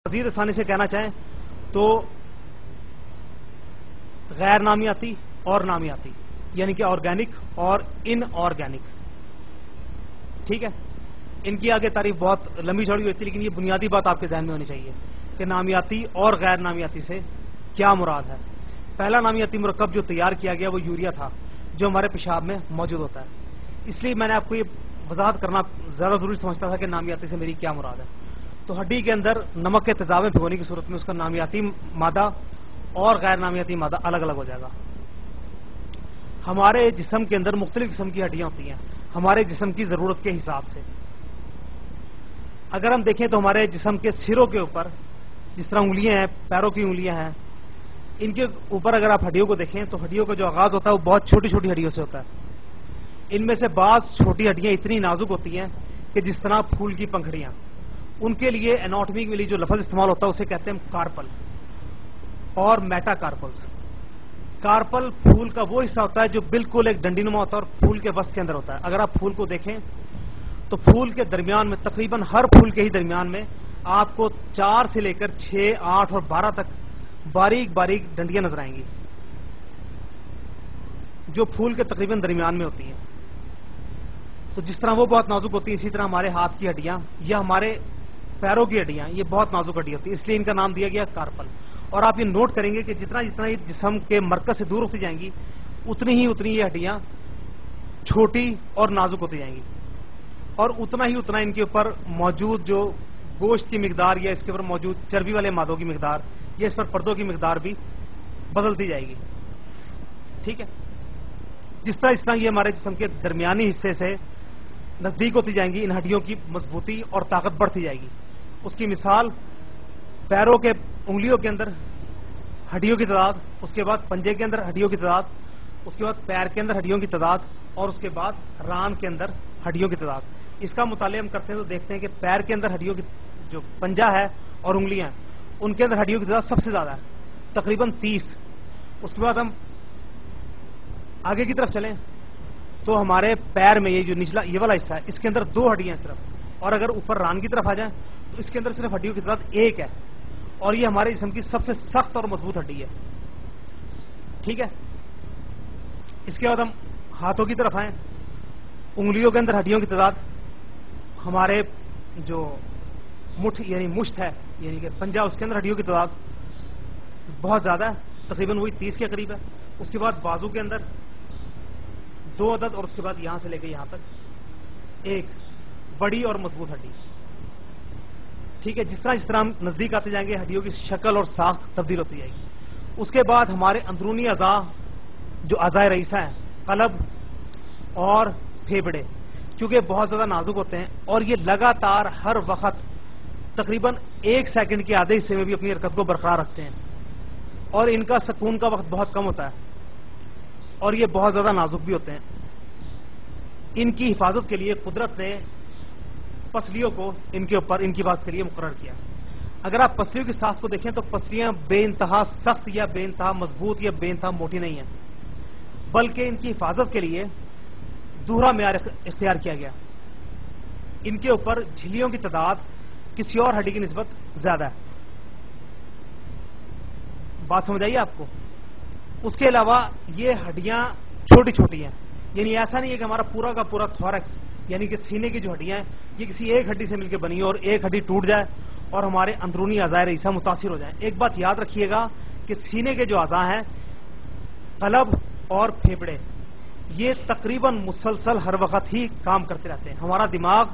مزید آسانی سے کہنا چاہیں تو غیر نامیاتی اور نامیاتی، یعنی کہ آرگینک اور ان آرگینک. ٹھیک ہے، ان کی آگے تعریف بہت لمبی چوڑی ہوتی ہے، لیکن یہ بنیادی بات آپ کے ذہن میں ہونی چاہیے کہ نامیاتی اور غیر نامیاتی سے کیا مراد ہے. پہلا نامیاتی مرکب جو تیار کیا گیا وہ یوریا تھا، جو ہمارے پیشاب میں موجود ہوتا ہے. اس لیے میں نے آپ کو یہ وضاحت کرنا زیادہ ضروری سمجھتا تھا کہ نامیاتی سے میری کیا مراد ہے. تو ہڈی کے اندر نمک کے تیزاب میں بھگونے کی صورت میں اس کا نامیاتی مادہ اور غیر نامیاتی مادہ الگ الگ ہو جائے گا. ہمارے جسم کے اندر مختلف قسم کی ہڈیاں ہوتی ہیں ہمارے جسم کی ضرورت کے حساب سے. اگر ہم دیکھیں تو ہمارے جسم کے سروں کے اوپر جس طرح انگلیاں ہیں، پیروں کی انگلیاں ہیں، ان کے اوپر اگر آپ ہڈیوں کو دیکھیں تو ہڈیوں کا جو آغاز ہوتا ہے وہ بہت چھوٹی چھوٹی ہڈیوں سے ہوتا ہے. ان میں سے بعض چھوٹی ہڈیاں اتنی نازک ہوتی ہیں کہ جس طرح پھول کی پنکھڑیاں. ان کے لیے اناٹمی کے لیے جو لفظ استعمال ہوتا ہے اسے کہتے ہیں کارپل اور میٹا کارپلز. کارپل پھول کا وہ حصہ ہوتا ہے جو بالکل ایک ڈنڈی نما ہوتا ہے اور پھول کے وسط کے اندر ہوتا ہے. اگر آپ پھول کو دیکھیں تو پھول کے درمیان میں تقریباً ہر پھول کے ہی درمیان میں آپ کو 4 سے لے کر 6, 8 اور 12 تک باریک باریک ڈنڈیاں نظر آئیں گی جو پھول کے تقریباً درمیان میں ہوتی ہیں. تو جس طرح وہ بہت نازک ہوتی ہیں اسی طرح ہمارے ہاتھ کی ہڈیاں یا ہمارے پیروں کی ہڈیاں یہ بہت نازک ہڈی ہوتی ہے، اس لیے ان کا نام دیا گیا کارپل. اور آپ یہ نوٹ کریں گے کہ جتنا جتنا یہ جسم کے مرکز سے دور ہوتی جائیں گی اتنی ہی یہ ہڈیاں چھوٹی اور نازک ہوتی جائیں گی، اور اتنا ہی ان کے اوپر موجود جو گوشت کی مقدار یا اس کے اوپر موجود چربی والے مادوں کی مقدار یا اس پر پردوں کی مقدار بھی بدلتی جائے گی. ٹھیک ہے، جس طرح یہ ہمارے جسم کے درمیانی حصے سے نزدیک ہوتی جائیں گی ان ہڈیوں کی مضبوطی اور طاقت بڑھتی جائے گی. اس کی مثال پیروں کے انگلیوں کے اندر ہڈیوں کی تعداد، اس کے بعد پنجے کے اندر ہڈیوں کی تعداد، اس کے بعد پیر کے اندر ہڈیوں کی تعداد، اور اس کے بعد ران کے اندر ہڈیوں کی تعداد. اس کا مطالعہ ہم کرتے ہیں تو دیکھتے ہیں کہ پیر کے اندر ہڈیوں کی جو پنجہ ہے اور انگلیاں ان کے اندر ہڈیوں کی تعداد سب سے زیادہ ہے، تقریباً 30. اس کے بعد ہم آگے کی طرف چلیں تو ہمارے پیر میں یہ جو نچلا یہ والا حصہ ہے اس کے اندر 2 ہڈیاں صرف، اور اگر اوپر ران کی طرف آ جائیں تو اس کے اندر صرف ہڈیوں کی تعداد 1 ہے، اور یہ ہمارے جسم کی سب سے سخت اور مضبوط ہڈی ہے. ٹھیک ہے، اس کے بعد ہم ہاتھوں کی طرف آئیں. انگلیوں کے اندر ہڈیوں کی تعداد ہمارے جو مٹھ یعنی مشت ہے یعنی کہ پنجہ اس کے اندر ہڈیوں کی تعداد بہت زیادہ ہے، تقریباً وہی 30 کے قریب ہے. اس کے بعد بازو کے اندر 2 عدد، اور اس کے بعد یہاں سے لے کے یہاں تک 1 بڑی اور مضبوط ہڈی. ٹھیک ہے، جس طرح ہم نزدیک آتے جائیں گے ہڈیوں کی شکل اور ساخت تبدیل ہوتی جائے گی. اس کے بعد ہمارے اندرونی اعضاء جو اعضاء رئیسہ ہیں، قلب اور پھیپڑے، کیونکہ بہت زیادہ نازک ہوتے ہیں اور یہ لگاتار ہر وقت تقریباً 1 سیکنڈ کے آدھے حصے میں بھی اپنی حرکت کو برقرار رکھتے ہیں، اور ان کا سکون کا وقت بہت کم ہوتا ہے، اور یہ بہت زیادہ نازک بھی ہوتے ہیں. ان کی حفاظت کے لیے قدرت نے پسلیوں کو ان کے اوپر ان کی حفاظت کے لیے مقرر کیا. اگر آپ پسلیوں کی ساخت کو دیکھیں تو پسلیاں بے انتہا سخت یا بے انتہا مضبوط یا بے انتہا موٹی نہیں ہیں، بلکہ ان کی حفاظت کے لیے دوہرا معیار اختیار کیا گیا. ان کے اوپر جھلیوں کی تعداد کسی اور ہڈی کی نسبت زیادہ ہے. بات سمجھ آئیے آپ کو؟ اس کے علاوہ یہ ہڈیاں چھوٹی چھوٹی ہیں، یعنی ایسا نہیں ہے کہ ہمارا پورا کا پورا تھورکس یعنی کہ سینے کی جو ہڈیاں ہیں یہ کسی ایک ہڈی سے مل کے بنی ہے اور ایک ہڈی ٹوٹ جائے اور ہمارے اندرونی اعضاء رئیسہ متاثر ہو جائیں. ایک بات یاد رکھیے گا کہ سینے کے جو اعضاء ہیں، قلب اور پھیپڑے، یہ تقریباً مسلسل ہر وقت ہی کام کرتے رہتے ہیں. ہمارا دماغ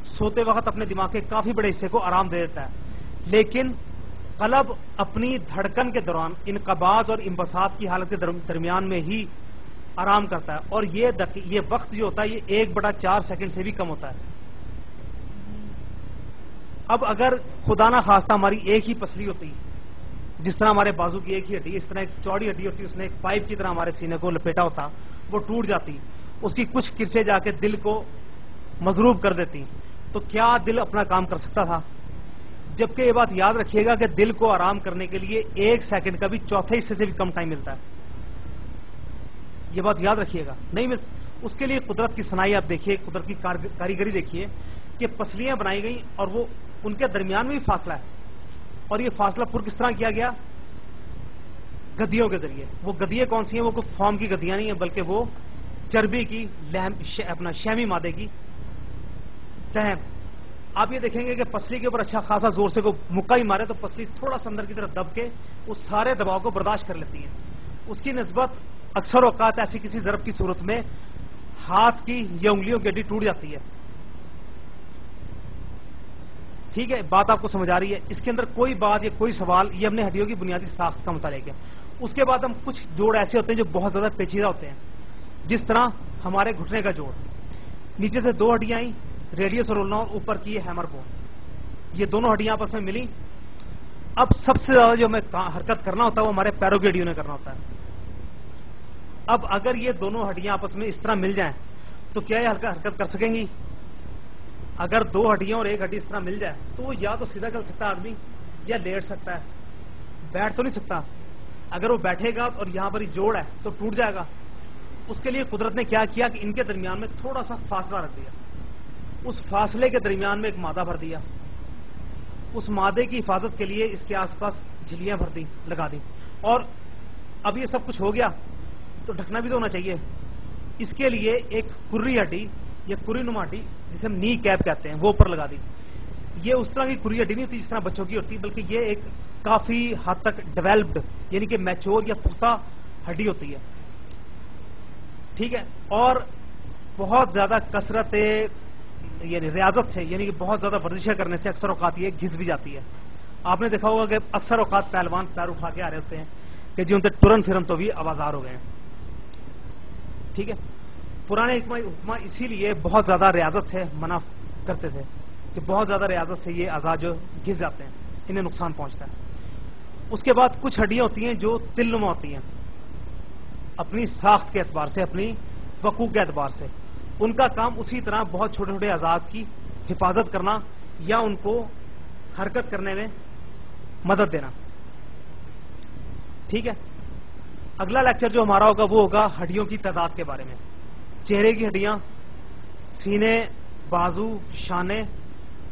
سوتے وقت اپنے دماغ کے کافی بڑے حصے کو آرام دے دیتا ہے، لیکن قلب اپنی دھڑکن کے دوران انقباض اور انبساط کی حالت کے درمیان میں ہی آرام کرتا ہے، اور یہ وقت جو ہوتا ہے یہ 1/4 سیکنڈ سے بھی کم ہوتا ہے. اب اگر خدا نہ خواستہ ہماری ایک ہی پسلی ہوتی، جس طرح ہمارے بازو کی ایک ہی ہڈی، اس طرح ایک چوڑی ہڈی ہوتی، اس نے ایک پائپ کی طرح ہمارے سینے کو لپیٹا ہوتا، وہ ٹوٹ جاتی، اس کی کچھ کرچے جا کے دل کو مضروب کر دیتی، تو کیا دل اپنا کام کر سکتا تھا؟ جبکہ یہ بات یاد رکھیے گا کہ دل کو آرام کرنے کے لیے 1 سیکنڈ کا بھی چوتھے حصے سے بھی کم ٹائم ملتا ہے. یہ بات یاد رکھیے گا، نہیں مل. اس کے لیے قدرت کی صناعی آپ دیکھیے، قدرت کی کاریگری دیکھیے کہ پسلیاں بنائی گئی اور وہ ان کے درمیان میں بھی فاصلہ ہے، اور یہ فاصلہ پر کس طرح کیا گیا؟ گدیوں کے ذریعے. وہ گدیے کون سی ہیں؟ وہ کوئی فارم کی گدیاں نہیں ہیں، بلکہ وہ چربی کی اپنا شیمی مادے کی تہم. آپ یہ دیکھیں گے کہ پسلی کے اوپر اچھا خاصا زور سے کوئی مکہ ہی مارے تو پسلی تھوڑا سا اندر کی طرف دب کے اس سارے دباؤ کو برداشت کر لیتی ہے. اس کی نسبت اکثر اوقات ایسی کسی ضرب کی صورت میں ہاتھ کی یا انگلیوں کی ہڈی ٹوٹ جاتی ہے. ٹھیک ہے، بات آپ کو سمجھ آ رہی ہے؟ اس کے اندر کوئی بات یا کوئی سوال، یہ ہم نے ہڈیوں کی بنیادی ساخت کا مطالعہ کیا. اس کے بعد ہم کچھ جوڑ ایسے ہوتے ہیں جو بہت زیادہ پیچیدہ ہوتے ہیں، جس طرح ہمارے گھٹنے کا جوڑ. نیچے سے دو ہڈیاں آئیں، ریڈیس اور اولنا، اور اوپر کی ہیمر بون. یہ دونوں ہڈیاں آپس میں ملی. اب سب سے زیادہ جو ہمیں حرکت کرنا ہوتا ہے وہ ہمارے پیروں کی ہڈیوں نے کرنا ہوتا ہے. اب اگر یہ دونوں ہڈیاں آپس میں اس طرح مل جائیں تو کیا یہ حرکت کر سکیں گی؟ اگر دو ہڈیاں اور ایک ہڈی اس طرح مل جائے تو وہ یا تو سیدھا چل سکتا ہے آدمی، یا لیٹ سکتا ہے. بیٹھ تو نہیں سکتا. اگر وہ بیٹھے گا اور یہاں پر ہی جوڑ ہے تو ٹوٹ جائے گا. اس کے لیے قدرت نے کیا کیا کہ ان کے درمیان میں تھوڑا سا فاصلہ رکھ دیا. اس فاصلے کے درمیان میں ایک مادہ بھر دیا. اس مادے کی حفاظت کے لیے اس کے آس پاس جھلیاں بھر دی، لگا دی. اور اب یہ سب کچھ ہو گیا تو ڈھکنا بھی تو ہونا چاہیے. اس کے لیے ایک کری ہڈی یا کری نما ہڈی جسے ہم نی کیپ کہتے ہیں وہ اوپر لگا دی. یہ اس طرح کی کری ہڈی نہیں ہوتی جس طرح بچوں کی ہوتی، بلکہ یہ ایک کافی حد تک ڈیولپڈ یعنی کہ میچور یا پختہ ہڈی ہوتی ہے. ٹھیک ہے، اور بہت زیادہ کثرت یعنی ریاضت سے، یعنی کہ بہت زیادہ ورزشیں کرنے سے اکثر اوقات یہ گھس بھی جاتی ہے. آپ نے دیکھا ہوگا کہ اکثر اوقات پہلوان پیر اٹھا کے آ رہے ہوتے ہیں کہ جی ان سے ٹرن پھرن تو بھی آوازار ہو گئے ہیں. ٹھیک ہے، پرانے حکمہ اسی لیے بہت زیادہ ریاضت سے منع کرتے تھے کہ بہت زیادہ ریاضت سے یہ اعضاء جو گھس جاتے ہیں، انہیں نقصان پہنچتا ہے. اس کے بعد کچھ ہڈیاں ہوتی ہیں جو تل نما ہوتی ہیں اپنی ساخت کے اعتبار سے، اپنی وقوع کے اعتبار سے. ان کا کام اسی طرح بہت چھوٹے چھوٹے اعضاء کی حفاظت کرنا یا ان کو حرکت کرنے میں مدد دینا. ٹھیک ہے، اگلا لیکچر جو ہمارا ہوگا وہ ہوگا ہڈیوں کی تعداد کے بارے میں. چہرے کی ہڈیاں، سینے، بازو، شانے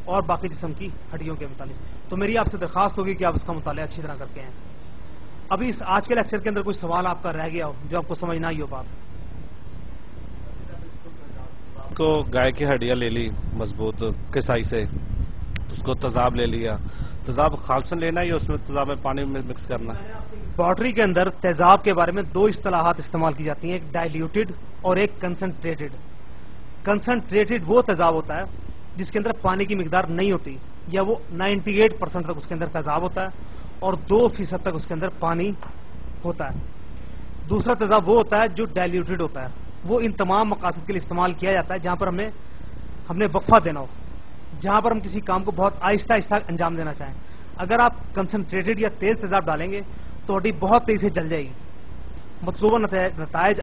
اور باقی جسم کی ہڈیوں کے متعلق. تو میری آپ سے درخواست ہوگی کہ آپ اس کا مطالعہ اچھی طرح کر کے ہیں. ابھی اس آج کے لیکچر کے اندر کوئی سوال آپ کا رہ گیا ہو جو آپ کو سمجھ نہ آئی ہو بات؟ کو گائے کی ہڈیاں لے لی مضبوط کسائی سے، اس کو تیزاب لے لیا. تیزاب خالصاً لینا یا اس میں تیزاب میں پانی میں مکس کرنا؟ پوٹری کے اندر تیزاب کے بارے میں دو اصطلاحات استعمال کی جاتی ہیں، ایک ڈائلیوٹڈ اور ایک کنسنٹریٹڈ. کنسنٹریٹڈ وہ تیزاب ہوتا ہے جس کے اندر پانی کی مقدار نہیں ہوتی، یا وہ 98% تک اس کے اندر تیزاب ہوتا ہے اور 2% تک اس کے اندر پانی ہوتا ہے. دوسرا تیزاب وہ ہوتا ہے جو ڈائلیوٹڈ ہوتا ہے، وہ ان تمام مقاصد کے لیے استعمال کیا جاتا ہے جہاں پر ہم نے وقفہ دینا ہو، جہاں پر ہم کسی کام کو بہت آہستہ آہستہ انجام دینا چاہیں. اگر آپ کنسنٹریٹڈ یا تیز تیزاب ڈالیں گے تو ہڈی بہت تیزی سے جل جائے گی. مطلوبہ نتائج